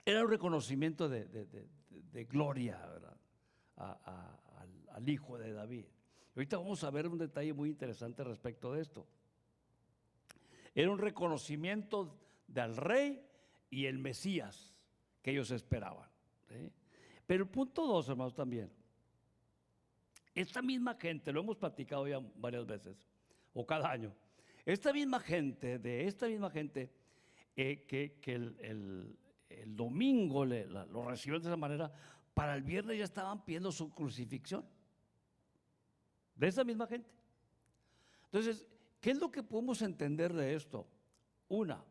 Era un reconocimiento de gloria, ¿verdad? Al hijo de David. Ahorita vamos a ver un detalle muy interesante respecto de esto. Era un reconocimiento del rey y el Mesías que ellos esperaban, ¿sí? Pero el punto 2, hermanos, también. Esta misma gente, lo hemos platicado ya varias veces, o cada año, esta misma gente, que el domingo lo recibieron de esa manera, para el viernes ya estaban pidiendo su crucifixión. De esa misma gente. Entonces, ¿qué es lo que podemos entender de esto? Una,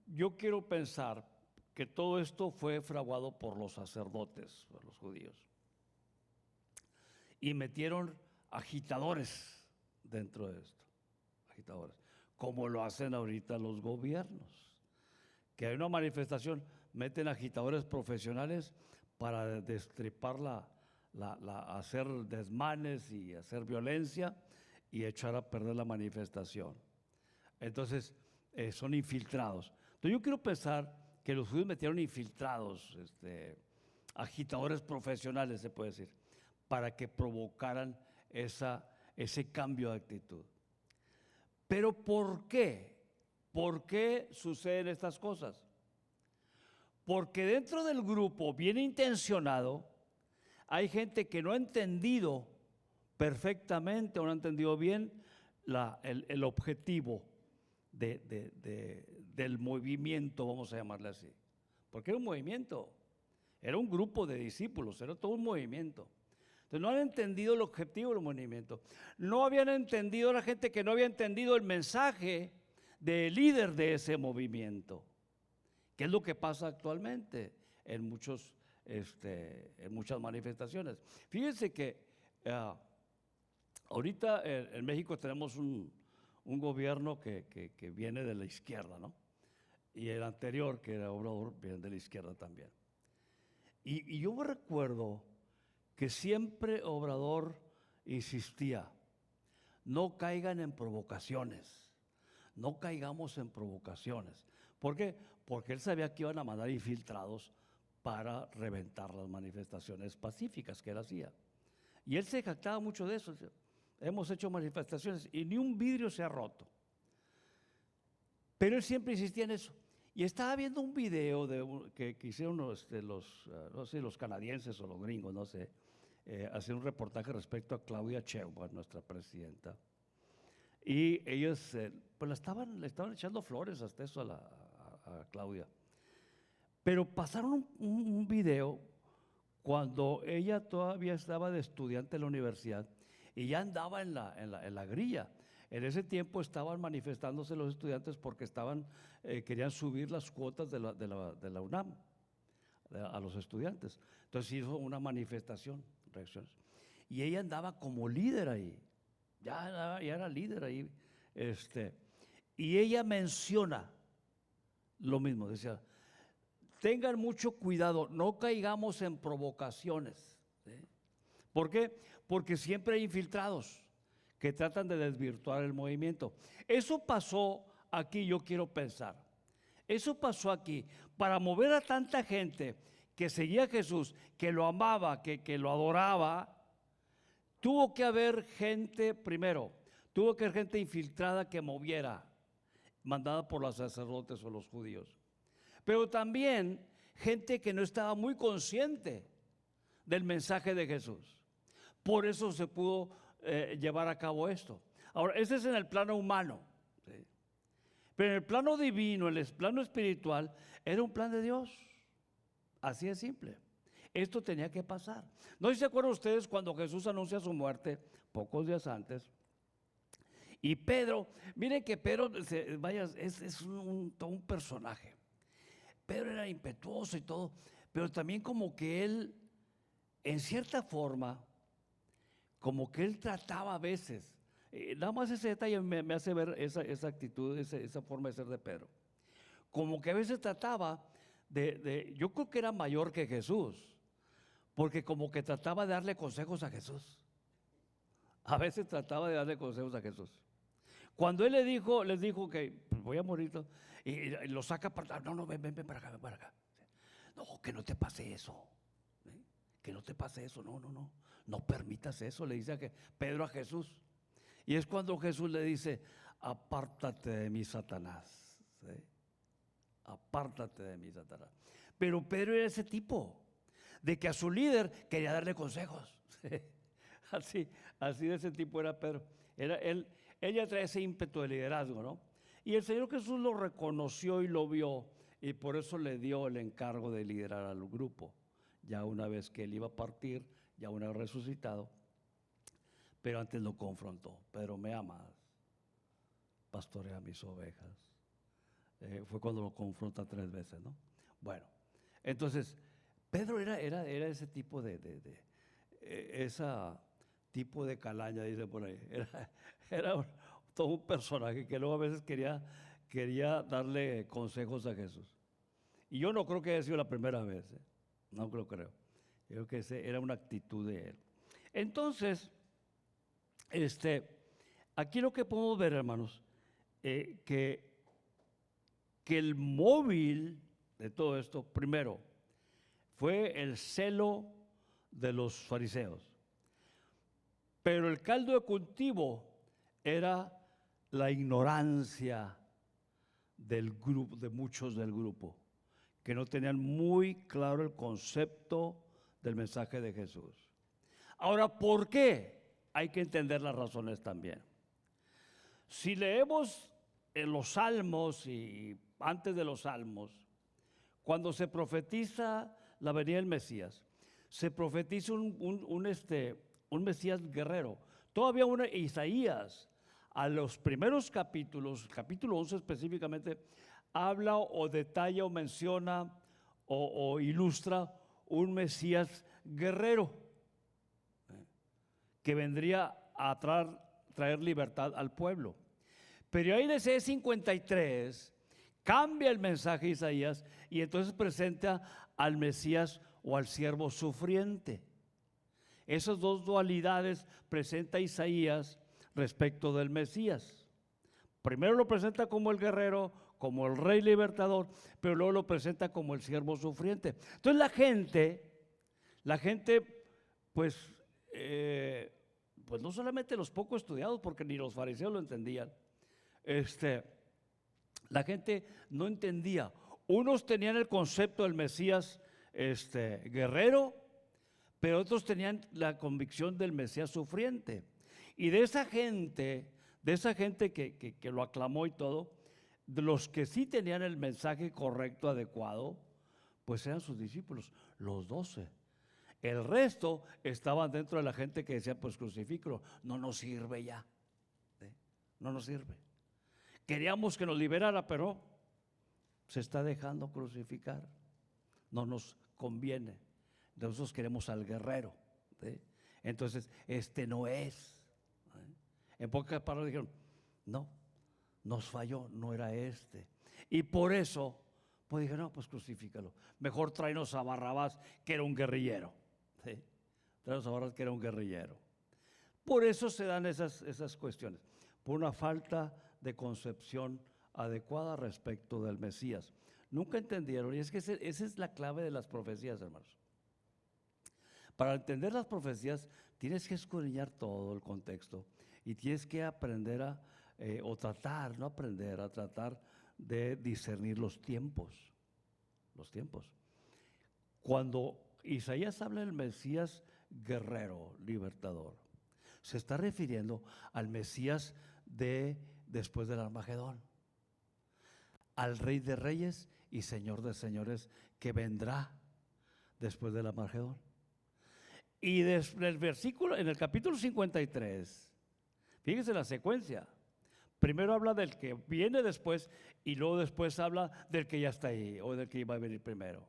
yo quiero pensar que todo esto fue fraguado por los sacerdotes, por los judíos, y metieron agitadores dentro de esto, agitadores, como lo hacen ahorita los gobiernos, que hay una manifestación, meten agitadores profesionales para destripar hacer desmanes y hacer violencia y echar a perder la manifestación. Entonces, son infiltrados. Entonces, yo quiero pensar que los judíos metieron infiltrados, agitadores profesionales, se puede decir, para que provocaran ese cambio de actitud. Pero ¿por qué? ¿Por qué suceden estas cosas? Porque dentro del grupo bien intencionado hay gente que no ha entendido perfectamente o no ha entendido bien el objetivo del movimiento, vamos a llamarle así. Porque era un movimiento, era un grupo de discípulos, era todo un movimiento. Entonces no han entendido el objetivo del movimiento. No habían entendido, la gente que no había entendido el mensaje del líder de ese movimiento. ¿Qué es lo que pasa actualmente en muchas manifestaciones? Fíjense que ahorita en México tenemos un gobierno que viene de la izquierda, ¿no? Y el anterior, que era Obrador, viene de la izquierda también. Y yo me recuerdo que siempre Obrador insistía, no caigan en provocaciones, no caigamos en provocaciones. ¿Por qué? Porque él sabía que iban a mandar infiltrados para reventar las manifestaciones pacíficas que él hacía. Y él se jactaba mucho de eso. Hemos hecho manifestaciones y ni un vidrio se ha roto. Pero él siempre insistía en eso. Y estaba viendo un video que hicieron no sé, los canadienses o los gringos, no sé, hacer un reportaje respecto a Claudia Sheinbaum, nuestra presidenta. Y ellos pues le estaban echando flores hasta eso a Claudia. Pero pasaron un video cuando ella todavía estaba de estudiante en la universidad y ya andaba en la grilla. En ese tiempo estaban manifestándose los estudiantes porque querían subir las cuotas de la UNAM a los estudiantes. Entonces hizo una manifestación, reacciones. Y ella andaba como líder ahí, ya era líder ahí. Y ella menciona lo mismo, decía, tengan mucho cuidado, no caigamos en provocaciones. ¿Sí? ¿Por qué? Porque siempre hay infiltrados que tratan de desvirtuar el movimiento. Eso pasó aquí, yo quiero pensar. Eso pasó aquí para mover a tanta gente que seguía a Jesús, que lo amaba, que lo adoraba. Tuvo que haber gente, primero, tuvo que haber gente infiltrada que moviera, mandada por los sacerdotes o los judíos. Pero también gente que no estaba muy consciente del mensaje de Jesús. Por eso se pudo llevar a cabo esto. Ahora, ese es en el plano humano, ¿sí? Pero en el plano divino, en el plano espiritual, era un plan de Dios. Así de simple. Esto tenía que pasar. No sé si se acuerdan ustedes cuando Jesús anuncia su muerte, pocos días antes. Y Pedro, miren que Pedro, es todo un personaje. Pedro era impetuoso y todo, pero también como que él, en cierta forma, como que él trataba a veces, nada más ese detalle me hace ver esa actitud, esa forma de ser de Pedro. Como que a veces trataba yo creo que era mayor que Jesús, porque como que trataba de darle consejos a Jesús. A veces trataba de darle consejos a Jesús. Cuando él les dijo que voy a morir, y lo saca para, no, ven para acá, ven para acá. No, que no te pase eso, que no te pase eso, no permitas eso, le dice Pedro a Jesús. Y es cuando Jesús le dice, apártate de mí, Satanás, ¿sí? Apártate de mí, Satanás. Pero Pedro era ese tipo, de que a su líder quería darle consejos. Así de ese tipo era Pedro. Él ya trae ese ímpetu de liderazgo, ¿no? Y el Señor Jesús lo reconoció y lo vio, y por eso le dio el encargo de liderar al grupo. Ya una vez que él iba a partir, ya una vez resucitado, pero antes lo confrontó. Pedro, ¿me amas? Pastorea mis ovejas. Fue cuando lo confronta 3 veces, ¿no? Bueno, entonces, Pedro era ese tipo esa tipo de calaña, dice por ahí. Era todo un personaje que luego a veces quería darle consejos a Jesús. Y yo no creo que haya sido la primera vez, no lo creo. Yo creo que era una actitud de él. Entonces, aquí lo que podemos ver, hermanos, que el móvil de todo esto, primero, fue el celo de los fariseos. Pero el caldo de cultivo era la ignorancia del grupo, de muchos del grupo, que no tenían muy claro el concepto del mensaje de Jesús. Ahora, ¿por qué? Hay que entender las razones también. Si leemos en los Salmos y antes de los Salmos, cuando se profetiza la venida del Mesías, se profetiza un Mesías guerrero. Todavía Isaías, a los primeros capítulos, capítulo 11 específicamente, habla o detalla o menciona o ilustra un Mesías guerrero que vendría a traer libertad al pueblo. Pero ahí en ese 53 cambia el mensaje de Isaías y entonces presenta al Mesías o al siervo sufriente. Esas dos dualidades presenta Isaías respecto del Mesías. Primero lo presenta como el guerrero, como el rey libertador, pero luego lo presenta como el siervo sufriente. Entonces la gente pues no solamente los poco estudiados, porque ni los fariseos lo entendían, la gente no entendía. Unos tenían el concepto del Mesías guerrero, pero otros tenían la convicción del Mesías sufriente. Y de esa gente que lo aclamó y todo, de los que sí tenían el mensaje correcto, adecuado, pues eran sus discípulos, los 12. El resto estaban dentro de la gente que decía, pues crucifícalo, no nos sirve ya, no nos sirve. Queríamos que nos liberara, pero se está dejando crucificar, no nos conviene. Nosotros queremos al guerrero, ¿sí? Entonces no es. En pocas palabras dijeron, no, nos falló, no era este. Y por eso, pues dijeron, no, pues crucifícalo. Mejor tráenos a Barrabás, que era un guerrillero. ¿Sí? Tráenos a Barrabás, que era un guerrillero. Por eso se dan esas cuestiones, por una falta de concepción adecuada respecto del Mesías. Nunca entendieron, y es que esa es la clave de las profecías, hermanos. Para entender las profecías tienes que escudriñar todo el contexto y tienes que aprender a tratar de discernir los tiempos. Cuando Isaías habla del Mesías guerrero, libertador, se está refiriendo al Mesías después del Armagedón, al Rey de Reyes y Señor de Señores que vendrá después del Armagedón. Y en el capítulo 53, fíjense la secuencia. Primero habla del que viene después y luego después habla del que ya está ahí o del que iba a venir primero.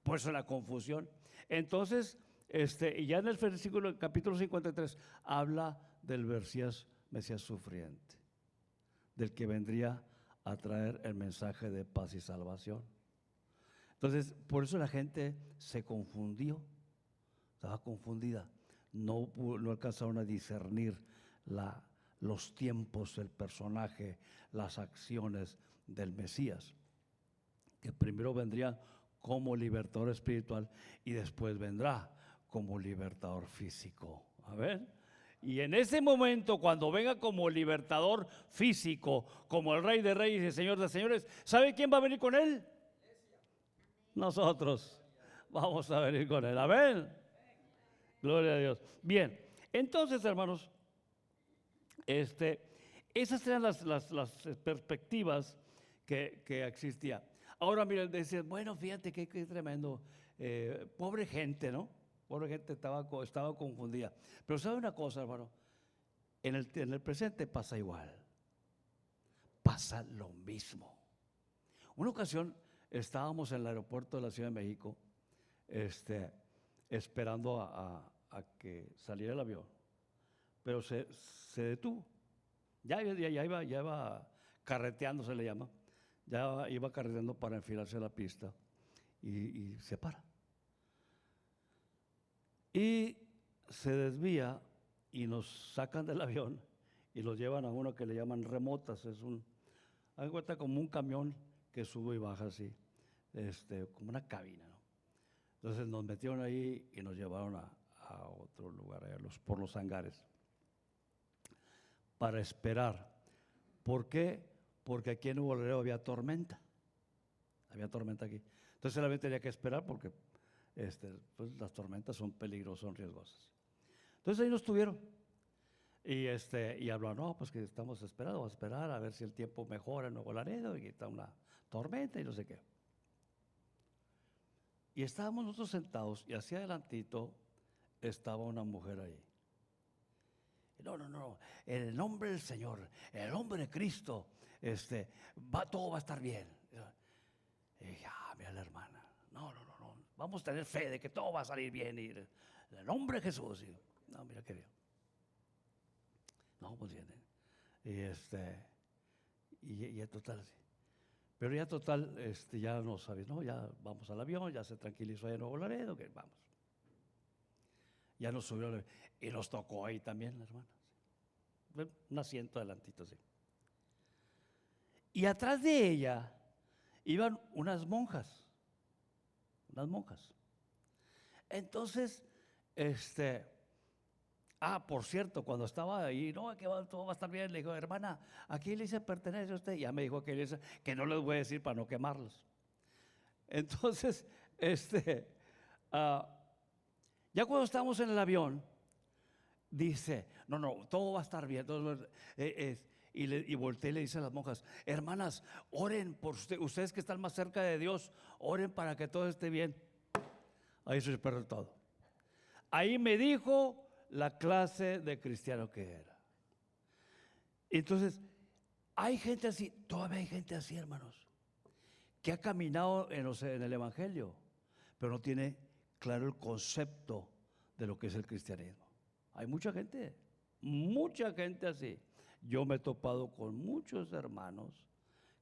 Por eso la confusión. Entonces, y ya en el capítulo 53 habla del Mesías sufriente, del que vendría a traer el mensaje de paz y salvación. Entonces, por eso la gente se confundió. Estaba confundida, no alcanzaron a discernir los tiempos, el personaje, las acciones del Mesías. que primero vendría como libertador espiritual y después vendrá como libertador físico. A ver. Y en ese momento, cuando venga como libertador físico, como el Rey de Reyes y el Señor de Señores, ¿sabe quién va a venir con él? Nosotros vamos a venir con él. Amén. Gloria a Dios. Bien, entonces, hermanos, esas eran las perspectivas que existía. Ahora, miren, decían, bueno, fíjate qué tremendo. Pobre gente, ¿no? Pobre gente estaba confundida. Pero ¿sabe una cosa, hermano? En el presente pasa igual. Pasa lo mismo. Una ocasión estábamos en el aeropuerto de la Ciudad de México, esperando a que saliera el avión, pero se detuvo. Ya iba carreteando, se le llama. Ya iba carreteando para enfilarse a la pista y se para. Y se desvía y nos sacan del avión y los llevan a uno que le llaman remotas. Hagan cuenta como un camión que sube y baja así, como una cabina, ¿no? Entonces nos metieron ahí y nos llevaron a otro lugar, por los hangares, para esperar. ¿Por qué? Porque aquí en Nuevo Laredo había tormenta. Había tormenta aquí. Entonces solamente tenía que esperar porque pues las tormentas son peligrosas, son riesgosas. Entonces ahí nos tuvieron. Y hablaron, no, pues que estamos esperando, vamos a esperar a ver si el tiempo mejora en Nuevo Laredo y está una tormenta y no sé qué. Y estábamos nosotros sentados y hacia adelantito estaba una mujer ahí. No, en el nombre del Señor, en el nombre de Cristo, todo va a estar bien. Y dije, mira la hermana, no, vamos a tener fe de que todo va a salir bien, y en el nombre de Jesús. No, mira qué bien. No, pues bien. Y total, sí. Pero ya total, ya no sabes, no, ya vamos al avión, ya se tranquilizó ahí en Nuevo Laredo, que vamos. Ya nos subió y nos tocó ahí también, la hermana. Un asiento adelantito, sí. Y atrás de ella iban unas monjas. Entonces, por cierto, cuando estaba ahí, no, que todo va a estar bien, le digo, hermana, ¿a qué iglesia pertenece usted? Y ya me dijo que no les voy a decir para no quemarlos. Entonces, ya cuando estábamos en el avión, dice, no, todo va a estar bien. Y volteé y le dice a las monjas, hermanas, oren por ustedes que están más cerca de Dios, oren para que todo esté bien. Ahí se perdió todo. Ahí me dijo la clase de cristiano que era. Entonces, hay gente así, todavía hay gente así, hermanos, que ha caminado en el Evangelio, pero no tiene claro el concepto de lo que es el cristianismo. Hay mucha gente así. Yo me he topado con muchos hermanos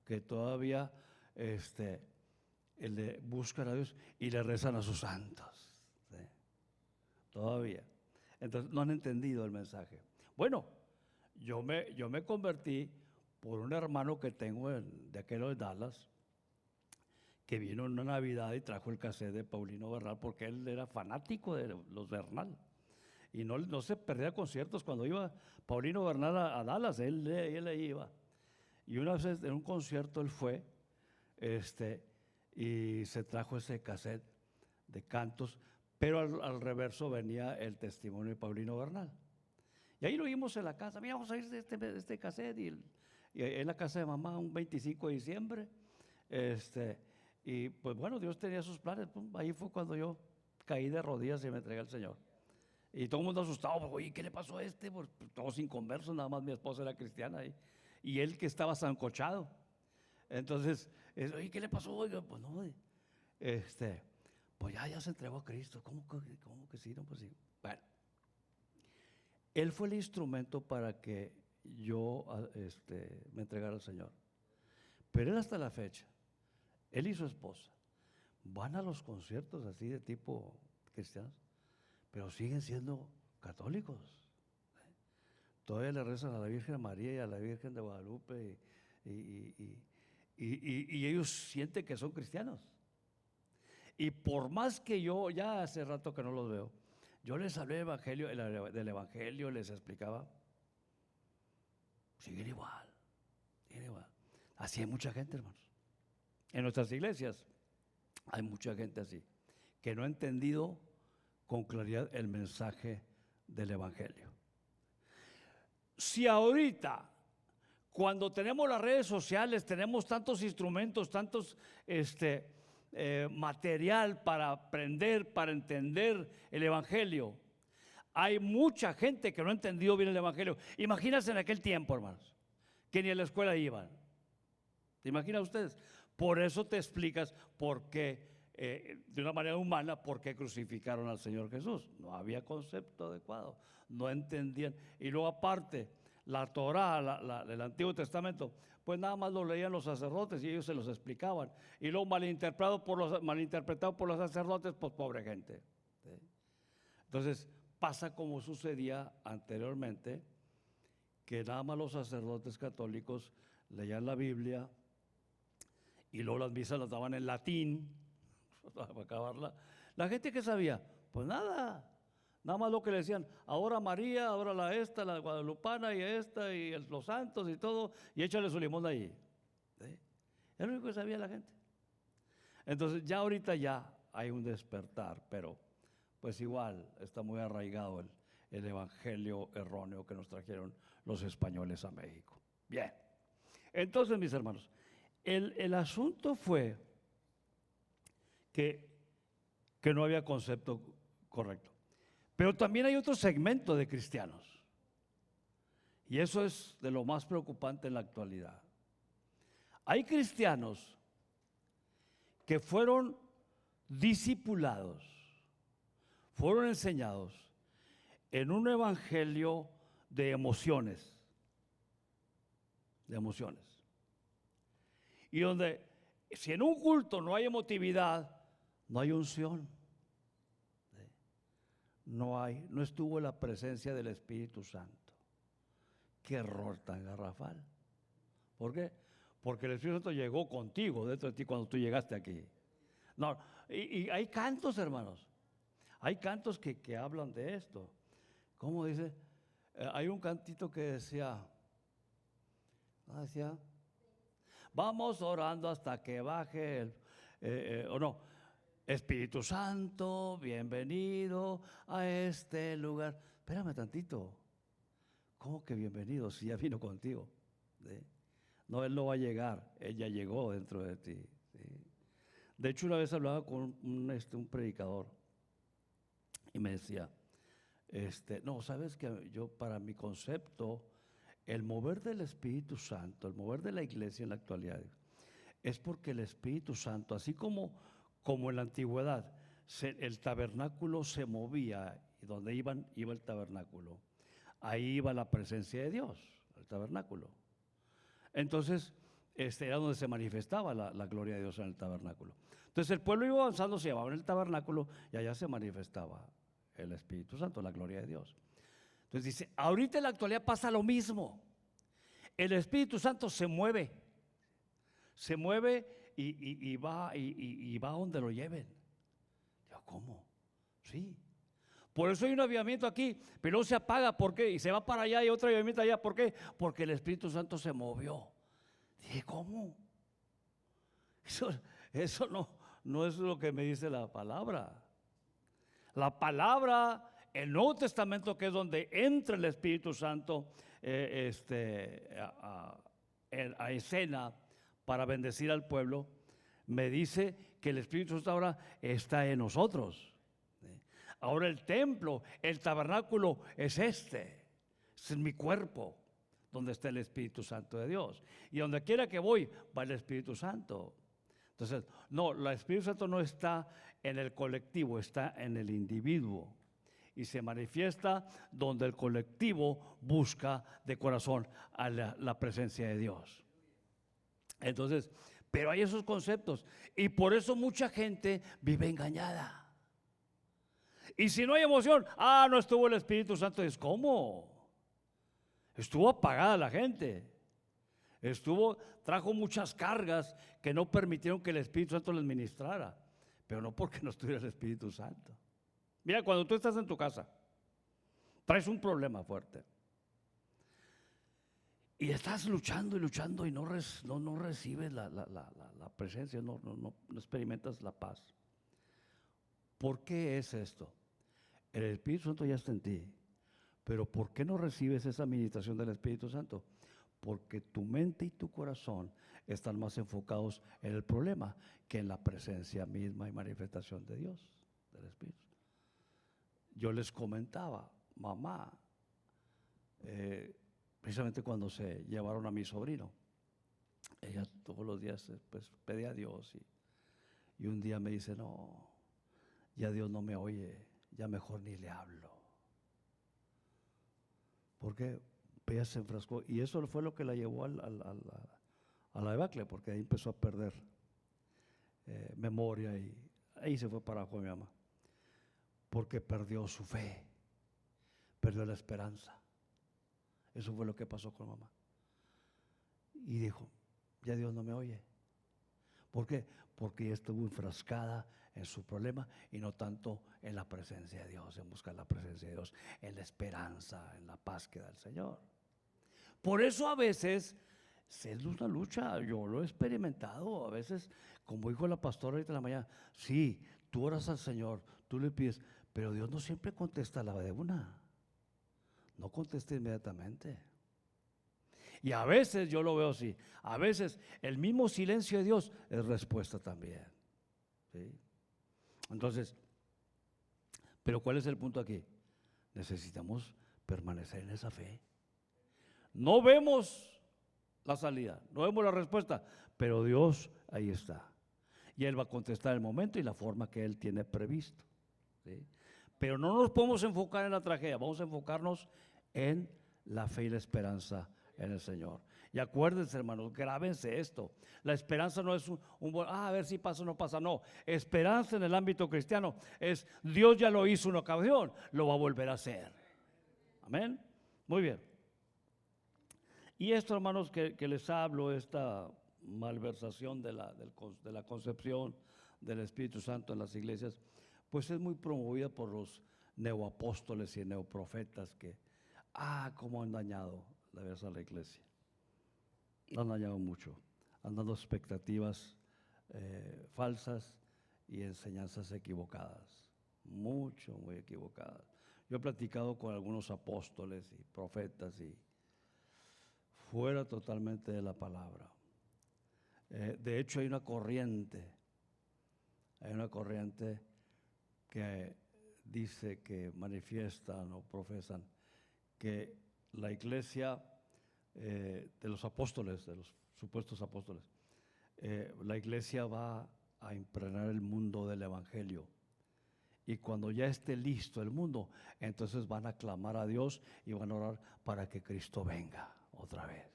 que todavía le buscan a Dios y le rezan a sus santos. ¿Sí? Todavía. Entonces no han entendido el mensaje. Bueno, yo me convertí por un hermano que tengo de aquello de Dallas, que vino en una Navidad y trajo el cassette de Paulino Bernal porque él era fanático de los Bernal. Y no se perdía conciertos. Cuando iba Paulino Bernal a Dallas, él iba. Y una vez en un concierto él fue, y se trajo ese cassette de cantos, pero al reverso venía el testimonio de Paulino Bernal. Y ahí lo vimos en la casa. Mira, vamos a ir de este cassette. Y en la casa de mamá, un 25 de diciembre. Y pues bueno, Dios tenía sus planes. Ahí fue cuando yo caí de rodillas y me entregué al Señor. Y todo el mundo asustado, oye, ¿qué le pasó a este? Pues, todos inconversos, nada más mi esposa era cristiana y él que estaba zancochado. Entonces, oye, ¿qué le pasó? Oiga, pues no, pues ya se entregó a Cristo. ¿Cómo que sí? No, pues sí. Bueno, él fue el instrumento para que yo me entregara al Señor. Pero él hasta la fecha, él y su esposa, van a los conciertos así de tipo cristianos, pero siguen siendo católicos. Todavía le rezan a la Virgen María y a la Virgen de Guadalupe y ellos sienten que son cristianos. Y por más que yo, ya hace rato que no los veo, yo les hablé del evangelio, les explicaba, siguen igual, siguen igual. Así hay mucha gente, hermanos. En nuestras iglesias hay mucha gente así, que no ha entendido con claridad el mensaje del evangelio. Si ahorita, cuando tenemos las redes sociales, tenemos tantos instrumentos, tantos material para aprender, para entender el evangelio, hay mucha gente que no ha entendido bien el evangelio. Imagínense en aquel tiempo, hermanos, que ni a la escuela iban. ¿Se imaginan ustedes? Por eso te explicas por qué, de una manera humana, por qué crucificaron al Señor Jesús. No había concepto adecuado, no entendían. Y luego aparte, la Torá, el Antiguo Testamento, pues nada más lo leían los sacerdotes y ellos se los explicaban. Y luego malinterpretado por los sacerdotes, pues pobre gente. ¿Sí? Entonces pasa como sucedía anteriormente, que nada más los sacerdotes católicos leían la Biblia y luego las misas las daban en latín para acabarla. La gente que sabía, pues nada más lo que le decían, ahora María, ahora la guadalupana y esta y los santos y todo, y échale su limón de ahí. ¿Sí? Es lo único que sabía la gente. Entonces ya ahorita ya hay un despertar, pero pues igual está muy arraigado el evangelio erróneo que nos trajeron los españoles a México. Bien, entonces mis hermanos, el asunto fue que no había concepto correcto. Pero también hay otro segmento de cristianos, y eso es de lo más preocupante en la actualidad. Hay cristianos que fueron discipulados, fueron enseñados en un evangelio de emociones, y donde si en un culto no hay emotividad, no hay unción. No estuvo la presencia del Espíritu Santo. Qué error tan garrafal. ¿Por qué? Porque el Espíritu Santo llegó contigo, dentro de ti, cuando tú llegaste aquí. No, y hay cantos, hermanos. Hay cantos que hablan de esto. ¿Cómo dice? Hay un cantito que decía, vamos orando hasta que baje o no. Espíritu Santo, bienvenido a este lugar. Espérame tantito. ¿Cómo que bienvenido si ya vino contigo? ¿Sí? No, Él no va a llegar, Él ya llegó dentro de ti. ¿Sí? De hecho, una vez hablaba con un predicador y me decía, no, sabes que yo, para mi concepto, el mover del Espíritu Santo, el mover de la iglesia en la actualidad, es porque el Espíritu Santo, así como en la antigüedad, el tabernáculo se movía, y donde iba el tabernáculo, ahí iba la presencia de Dios, el tabernáculo. Entonces, era donde se manifestaba la gloria de Dios en el tabernáculo. Entonces el pueblo iba avanzando, se llevaba en el tabernáculo y allá se manifestaba el Espíritu Santo, la gloria de Dios. Entonces dice, ahorita en la actualidad pasa lo mismo. El Espíritu Santo se mueve y va donde lo lleven. Digo, ¿cómo? Sí. Por eso hay un avivamiento aquí, pero no se apaga. ¿Por qué? Y se va para allá y otro avivamiento allá. ¿Por qué? Porque el Espíritu Santo se movió. Dije, ¿cómo? Eso no es lo que me dice la palabra. La palabra, el Nuevo Testamento, que es donde entra el Espíritu Santo a escena para bendecir al pueblo, me dice que el Espíritu Santo ahora está en nosotros. Ahora el templo, el tabernáculo es mi cuerpo, donde está el Espíritu Santo de Dios. Y donde quiera que voy, va el Espíritu Santo. Entonces, no, el Espíritu Santo no está en el colectivo, está en el individuo. Y se manifiesta donde el colectivo busca de corazón a la presencia de Dios. Entonces, pero hay esos conceptos. Y por eso mucha gente vive engañada. Y si no hay emoción, no estuvo el Espíritu Santo. Es ¿cómo? Estuvo apagada la gente. Trajo muchas cargas que no permitieron que el Espíritu Santo les ministrara, pero no porque no estuviera el Espíritu Santo. Mira, cuando tú estás en tu casa, traes un problema fuerte y estás luchando y luchando y no recibes la presencia, no experimentas la paz. ¿Por qué es esto? El Espíritu Santo ya está en ti, pero ¿por qué no recibes esa administración del Espíritu Santo? Porque tu mente y tu corazón están más enfocados en el problema que en la presencia misma y manifestación de Dios, del Espíritu. Yo les comentaba, mamá, precisamente cuando se llevaron a mi sobrino, ella todos los días pues, pedía a Dios y un día me dice, no, ya Dios no me oye, ya mejor ni le hablo. Porque ella se enfrascó y eso fue lo que la llevó a la debacle, porque ahí empezó a perder memoria y ahí se fue para abajo mi mamá, porque perdió su fe, perdió la esperanza. Eso fue lo que pasó con mamá. Y dijo, ya Dios no me oye. ¿Por qué? Porque ella estuvo enfrascada en su problema y no tanto en la presencia de Dios, en buscar la presencia de Dios, en la esperanza, en la paz que da el Señor. Por eso a veces es una lucha, yo lo he experimentado, a veces, como dijo la pastora ahorita en la mañana, sí, tú oras al Señor, tú le pides, pero Dios no siempre contesta la de una, no contesta inmediatamente. Y a veces yo lo veo así, a veces el mismo silencio de Dios es respuesta también, ¿sí? Entonces, pero ¿cuál es el punto aquí? Necesitamos permanecer en esa fe. No vemos la salida, no vemos la respuesta, pero Dios ahí está. Y Él va a contestar el momento y la forma que Él tiene previsto, ¿sí? Pero no nos podemos enfocar en la tragedia, vamos a enfocarnos en la fe y la esperanza en el Señor. Y acuérdense, hermanos, grábense esto. La esperanza no es a ver si pasa o no pasa, no. Esperanza en el ámbito cristiano es Dios ya lo hizo una ocasión, lo va a volver a hacer. Amén. Muy bien. Y esto, hermanos, que les hablo, esta malversación de la concepción del Espíritu Santo en las iglesias, pues es muy promovida por los neoapóstoles y neoprofetas que, cómo han dañado la verdad a la iglesia. Han dañado mucho, han dado expectativas falsas y enseñanzas equivocadas, muy equivocadas. Yo he platicado con algunos apóstoles y profetas y fuera totalmente de la palabra. De hecho hay una corriente que dice, que manifiestan o profesan que la iglesia de los apóstoles, de los supuestos apóstoles, la iglesia va a impregnar el mundo del evangelio. Y cuando ya esté listo el mundo, entonces van a clamar a Dios y van a orar para que Cristo venga otra vez.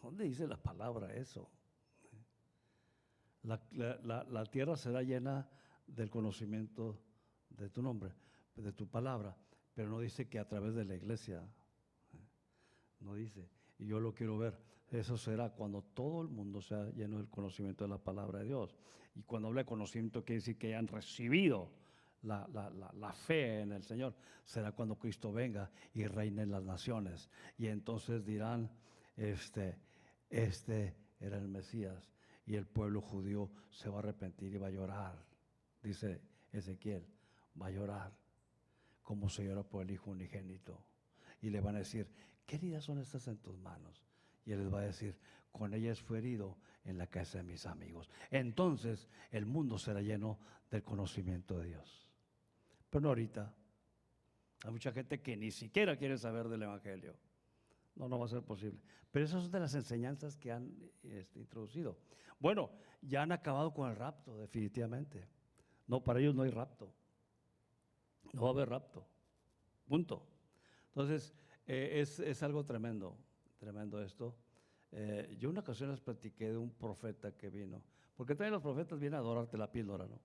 ¿Dónde dice la palabra eso? La tierra será llena del conocimiento de tu nombre, de tu palabra, pero no dice que a través de la iglesia. No dice, y yo lo quiero ver. Eso será cuando todo el mundo sea lleno del conocimiento de la palabra de Dios. Y cuando habla de conocimiento quiere decir que hayan recibido la fe en el Señor. Será cuando Cristo venga y reine en las naciones. Y entonces dirán, este era el Mesías. Y el pueblo judío se va a arrepentir y va a llorar. Dice Ezequiel, va a llorar como se llora por el Hijo unigénito. Y le van a decir, ¿qué heridas son estas en tus manos? Y él les va a decir, con ellas fue herido en la casa de mis amigos. Entonces el mundo será lleno del conocimiento de Dios. Pero no ahorita. Hay mucha gente que ni siquiera quiere saber del evangelio. No va a ser posible. Pero esas son de las enseñanzas que han introducido. Bueno, ya han acabado con el rapto, definitivamente. No, para ellos no hay rapto. No va a haber rapto. Punto. Entonces, es algo tremendo esto. Yo una ocasión les platiqué de un profeta que vino, porque también los profetas vienen a adorarte la píldora, ¿no?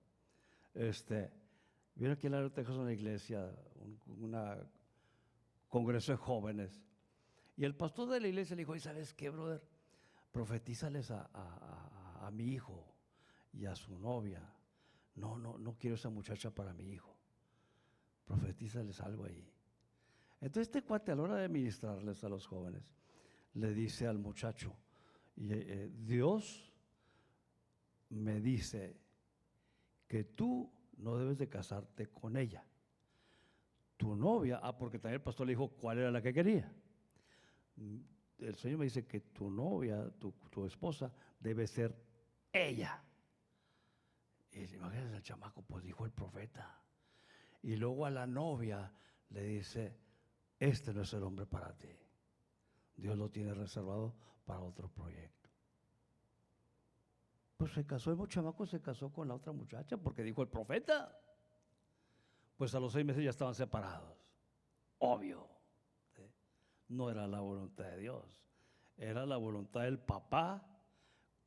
Vino aquí en la Texas una iglesia, un congreso de jóvenes, Y el pastor de la iglesia le dijo, ¿y sabes qué, brother? Profetízales a mi hijo y a su novia. No quiero esa muchacha para mi hijo. Profetízales algo ahí. Entonces este cuate, a la hora de ministrarles a los jóvenes, le dice al muchacho, Dios me dice que tú no debes de casarte con ella. Tu novia, porque también el pastor le dijo cuál era la que quería. El Señor me dice que tu novia, tu esposa, debe ser ella. Y imagínense el chamaco, pues dijo el profeta. Y luego a la novia le dice, este no es el hombre para ti. Dios lo tiene reservado para otro proyecto. Pues se casó, el chamaco se casó con la otra muchacha porque dijo el profeta. Pues a los 6 meses ya estaban separados. Obvio. ¿Sí? No era la voluntad de Dios. Era la voluntad del papá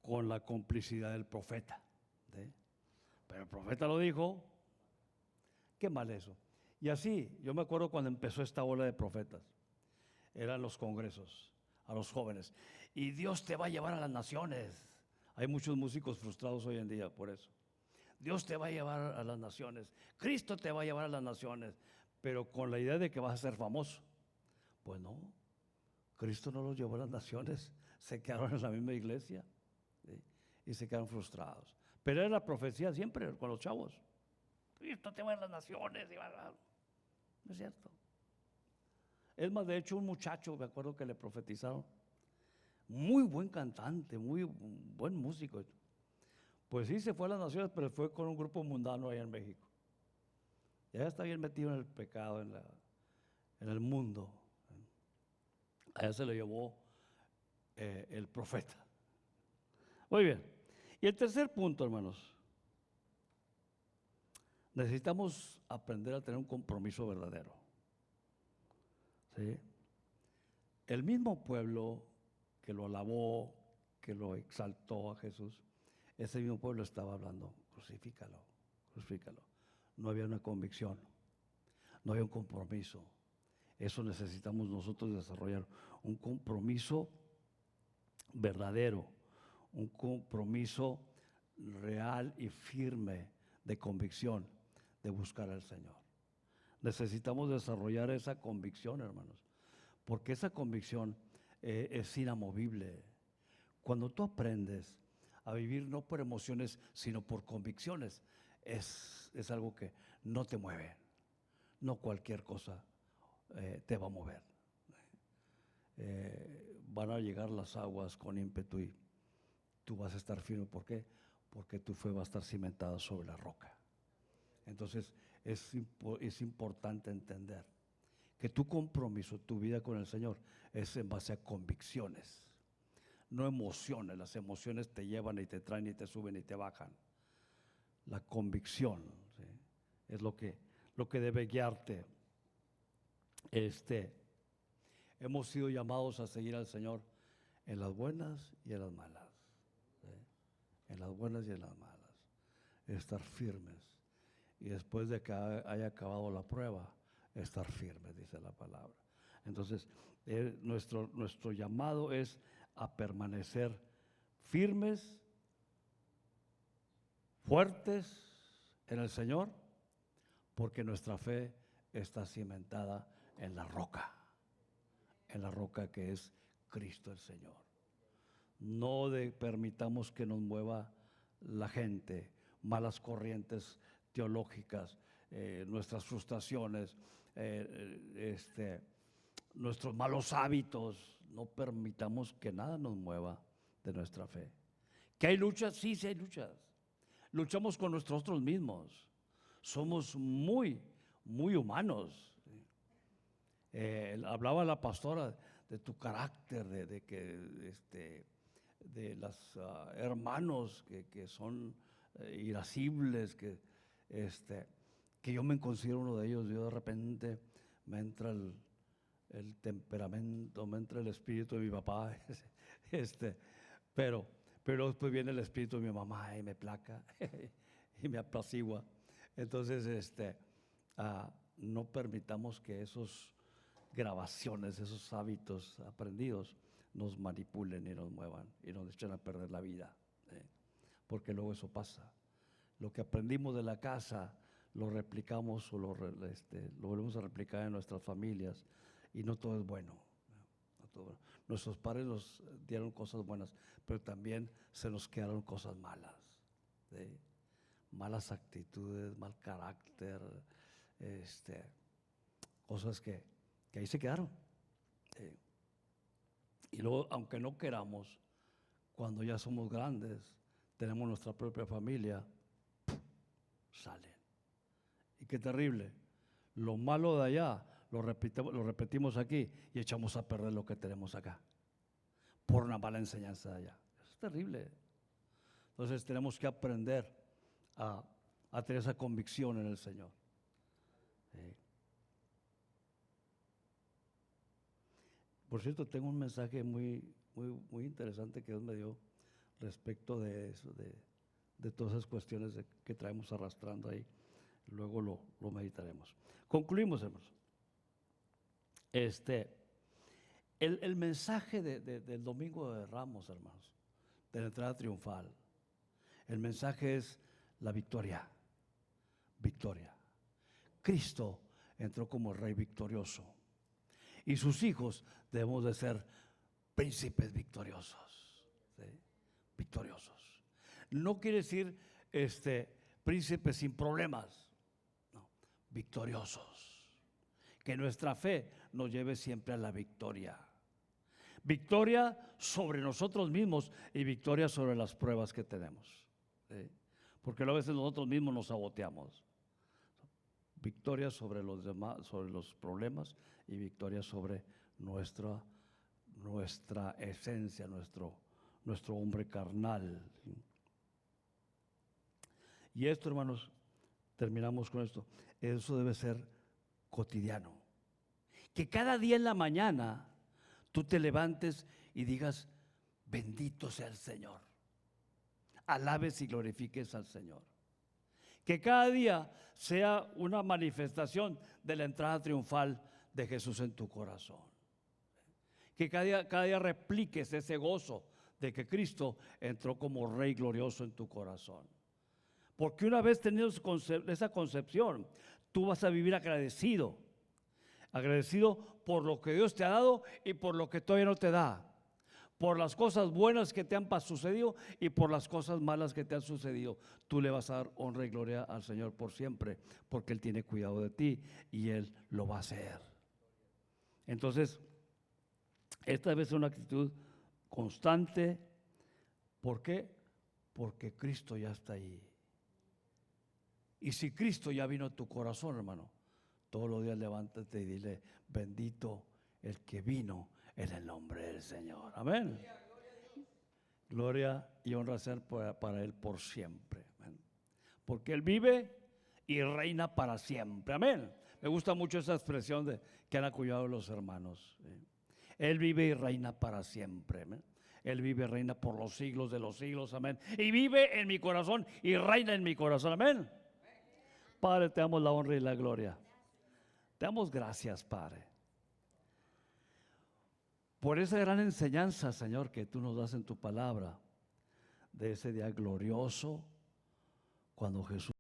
con la complicidad del profeta. ¿Sí? Pero el profeta lo dijo. Qué mal eso. Y así, yo me acuerdo cuando empezó esta ola de profetas. Eran los congresos, a los jóvenes. Y Dios te va a llevar a las naciones. Hay muchos músicos frustrados hoy en día por eso. Dios te va a llevar a las naciones. Cristo te va a llevar a las naciones. Pero con la idea de que vas a ser famoso. Pues no. Cristo no los llevó a las naciones. Se quedaron en la misma iglesia. ¿Sí? Y se quedaron frustrados. Pero era la profecía siempre con los chavos. Cristo te va a las naciones. No es cierto. Es más, de hecho, un muchacho, me acuerdo que le profetizaron, muy buen cantante, muy buen músico. Pues sí, se fue a las naciones, pero fue con un grupo mundano allá en México. Ya está bien metido en el pecado, en el mundo. Allá se lo llevó el profeta. Muy bien. Y el tercer punto, hermanos. Necesitamos aprender a tener un compromiso verdadero. ¿Sí? El mismo pueblo que lo alabó, que lo exaltó a Jesús, ese mismo pueblo estaba hablando, crucifícalo, crucifícalo. No había una convicción, no había un compromiso. Eso necesitamos nosotros desarrollar, un compromiso verdadero, un compromiso real y firme de convicción de buscar al Señor. Necesitamos desarrollar esa convicción, hermanos, porque esa convicción es inamovible. Cuando tú aprendes a vivir no por emociones, sino por convicciones, es algo que no te mueve. No cualquier cosa te va a mover. Van a llegar las aguas con ímpetu y tú vas a estar firme. ¿Por qué? Porque tu fe va a estar cimentada sobre la roca. Entonces es importante entender que tu compromiso, tu vida con el Señor es en base a convicciones, no emociones. Las emociones te llevan y te traen y te suben y te bajan. La convicción, ¿sí?, es lo que debe guiarte. Hemos sido llamados a seguir al Señor en las buenas y en las malas, ¿sí?, en las buenas y en las malas, estar firmes. Y después de que haya acabado la prueba, estar firmes, dice la palabra. Entonces, nuestro llamado es a permanecer firmes, fuertes en el Señor, porque nuestra fe está cimentada en la roca que es Cristo el Señor. No permitamos que nos mueva la gente, malas corrientes teológicas, nuestras frustraciones, nuestros malos hábitos. No permitamos que nada nos mueva de nuestra fe. ¿Que hay luchas? Sí, sí hay luchas. Luchamos con nosotros mismos. Somos muy, muy humanos. Hablaba la pastora de tu carácter, de los hermanos que son irascibles, que yo me considero uno de ellos. Yo de repente me entra el temperamento, me entra el espíritu de mi papá, pero después viene el espíritu de mi mamá y me placa y me apacigua. Entonces, no permitamos que esos grabaciones, esos hábitos aprendidos, nos manipulen y nos muevan y nos echen a perder la vida. Porque luego eso pasa. Lo que aprendimos de la casa lo replicamos o lo volvemos a replicar en nuestras familias y no todo es bueno. No todo bueno. Nuestros padres nos dieron cosas buenas, pero también se nos quedaron cosas malas. ¿Sí? Malas actitudes, mal carácter, cosas que ahí se quedaron. Y luego, aunque no queramos, cuando ya somos grandes, tenemos nuestra propia familia, salen. Y qué terrible. Lo malo de allá lo repetimos aquí y echamos a perder lo que tenemos acá por una mala enseñanza de allá. Es terrible. Entonces tenemos que aprender a tener esa convicción en el Señor. Por cierto, tengo un mensaje muy interesante que Dios me dio respecto de eso, de todas esas cuestiones que traemos arrastrando ahí. Luego lo meditaremos. Concluimos, hermanos. El mensaje del Domingo de Ramos, hermanos, de la entrada triunfal, el mensaje es la victoria. Victoria. Cristo entró como Rey victorioso. Y sus hijos debemos de ser príncipes victoriosos. ¿Sí? Victoriosos. No quiere decir príncipes sin problemas. No, victoriosos. Que nuestra fe nos lleve siempre a la victoria. Victoria sobre nosotros mismos y victoria sobre las pruebas que tenemos. ¿Sí? Porque a veces nosotros mismos nos saboteamos. Victoria sobre los demás, sobre los problemas, y victoria sobre nuestra esencia, nuestro hombre carnal. Y esto, hermanos, terminamos con esto. Eso debe ser cotidiano. Que cada día en la mañana tú te levantes y digas: bendito sea el Señor. Alabes y glorifiques al Señor. Que cada día sea una manifestación de la entrada triunfal de Jesús en tu corazón. Que cada día repliques ese gozo de que Cristo entró como Rey glorioso en tu corazón. Porque una vez tenido esa concepción, tú vas a vivir agradecido. Agradecido por lo que Dios te ha dado y por lo que todavía no te da. Por las cosas buenas que te han sucedido y por las cosas malas que te han sucedido. Tú le vas a dar honra y gloria al Señor por siempre, porque Él tiene cuidado de ti y Él lo va a hacer. Entonces, esta debe ser una actitud constante. ¿Por qué? Porque Cristo ya está ahí. Y si Cristo ya vino a tu corazón, hermano, todos los días levántate y dile: bendito el que vino en el nombre del Señor. Amén. Gloria y honra ser para Él por siempre. Amén. Porque Él vive y reina para siempre. Amén. Me gusta mucho esa expresión que han acuñado los hermanos. Él vive y reina para siempre. Amén. Él vive y reina por los siglos de los siglos. Amén. Y vive en mi corazón y reina en mi corazón. Amén. Padre, te damos la honra y la gloria. Te damos gracias, Padre, por esa gran enseñanza, Señor, que tú nos das en tu palabra, de ese día glorioso cuando Jesús